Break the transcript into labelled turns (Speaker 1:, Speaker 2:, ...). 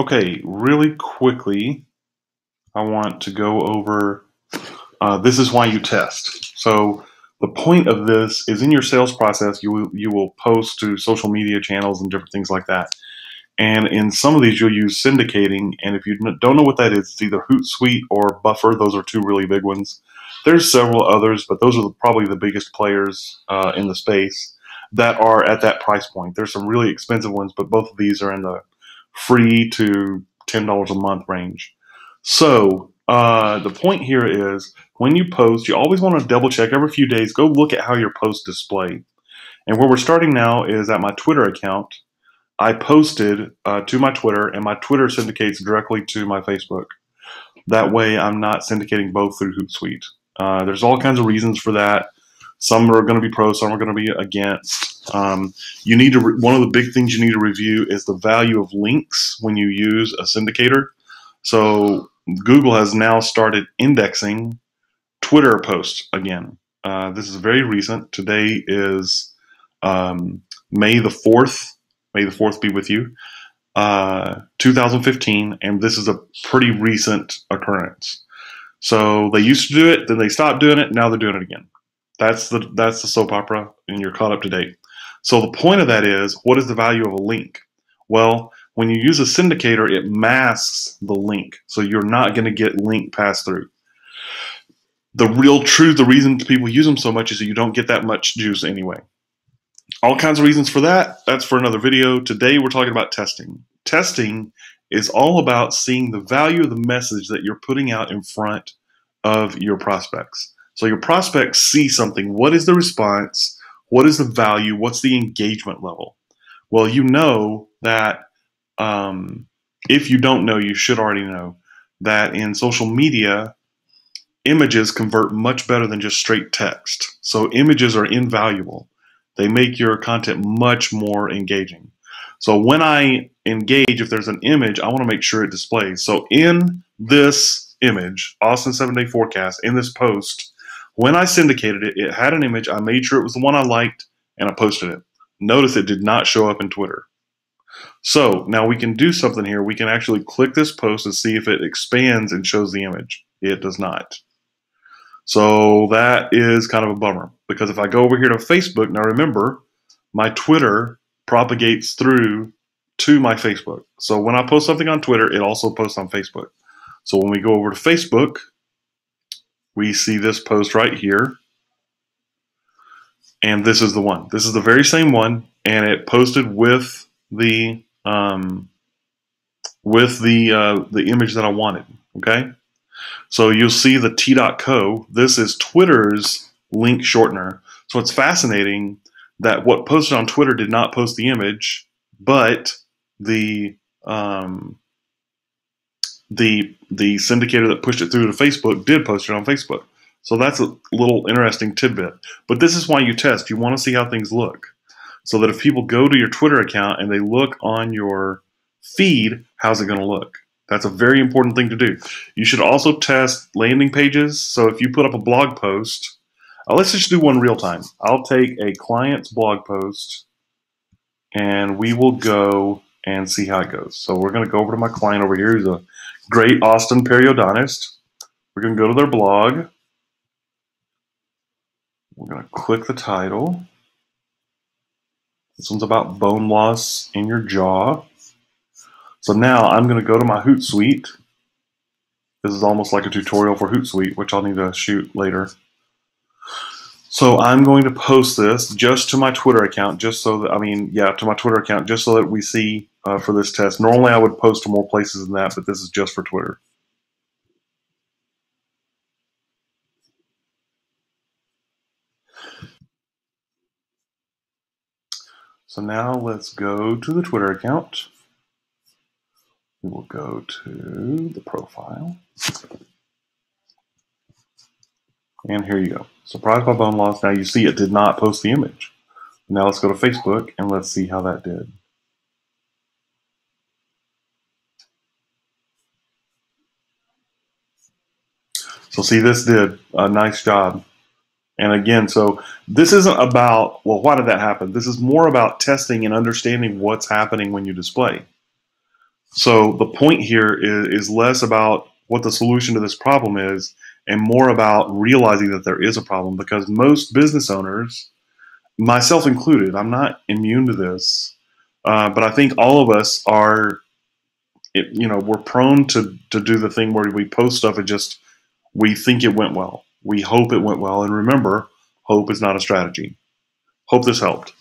Speaker 1: Okay, really quickly, I want to go over this is why you test. So the point of this is in your sales process, you will post to social media channels and different things like that. And in some of these, you'll use syndicating. And if you don't know what that is, it's either Hootsuite or Buffer. Those are two really big ones. There's several others, but those are probably the biggest players in the space that are at that price point. There's some really expensive ones, but both of these are in the free to $10 a month range. So the point here is when you post, you always want to double check every few days. Go look at how your posts display. And where we're starting now is at my Twitter account. I posted to my Twitter, and my Twitter syndicates directly to my Facebook. That way, I'm not syndicating both through Hootsuite. There's all kinds of reasons for that. Some are going to be pro, some are going to be against. You need to. One of the big things you need to review is the value of links when you use a syndicator. So Google has now started indexing Twitter posts again. This is very recent. Today is May the 4th. May the 4th be with you. 2015, and this is a pretty recent occurrence. So they used to do it, then they stopped doing it, now they're doing it again. That's the soap opera, and you're caught up to date. So the point of that is, what is the value of a link? Well, when you use a syndicator, it masks the link, so you're not going to get link pass through. The real truth, the reason people use them so much is that you don't get that much juice anyway. All kinds of reasons for that. That's for another video. Today we're talking about testing. Testing is all about seeing the value of the message that you're putting out in front of your prospects. So your prospects see something. What is the response? What is the value? What's the engagement level? Well, you know that if you don't know, you should already know that in social media, images convert much better than just straight text. So images are invaluable. They make your content much more engaging. So when I engage, if there's an image, I want to make sure it displays. So in this image, Austin 7-day forecast, in this post, when I syndicated it, it had an image. I made sure it was the one I liked, and I posted it. Notice it did not show up in Twitter. So now we can do something here. We can actually click this post and see if it expands and shows the image. It does not. So that is kind of a bummer, because if I go over here to Facebook, now remember, my Twitter propagates through to my Facebook. So when I post something on Twitter, it also posts on Facebook. So when we go over to Facebook, we see this post right here. And this is the one. This is the very same one, and it posted with the image that I wanted. Okay? So you'll see the t.co. This is Twitter's link shortener. So it's fascinating that what posted on Twitter did not post the image, but the syndicator that pushed it through to Facebook did post it on Facebook. So that's a little interesting tidbit. But this is why you test. You want to see how things look. So that if people go to your Twitter account and they look on your feed, how's it going to look? That's a very important thing to do. You should also test landing pages. So if you put up a blog post, let's just do one real time. I'll take a client's blog post and we will go and see how it goes. So we're going to go over to my client over here, who's a great Austin periodontist. We're going to go to their blog. We're going to click the title. This one's about bone loss in your jaw. So now I'm going to go to my Hootsuite. This is almost like a tutorial for Hootsuite, which I'll need to shoot later. So I'm going to post this just to my Twitter account, just so that, to my Twitter account, just so that we see for this test. Normally I would post to more places than that, but this is just for Twitter. So now let's go to the Twitter account. We will go to the profile. And here you go. Surprised by bone loss. Now you see it did not post the image. Now let's go to Facebook and let's see how that did. So see, this did a nice job. And again, so this isn't about, well, why did that happen? This is more about testing and understanding what's happening when you display. So the point here is less about what the solution to this problem is and more about realizing that there is a problem, because most business owners, myself included, I'm not immune to this, but I think all of us are, we're prone to do the thing where we post stuff and just we think it went well. We hope it went well. And remember, hope is not a strategy. Hope this helped.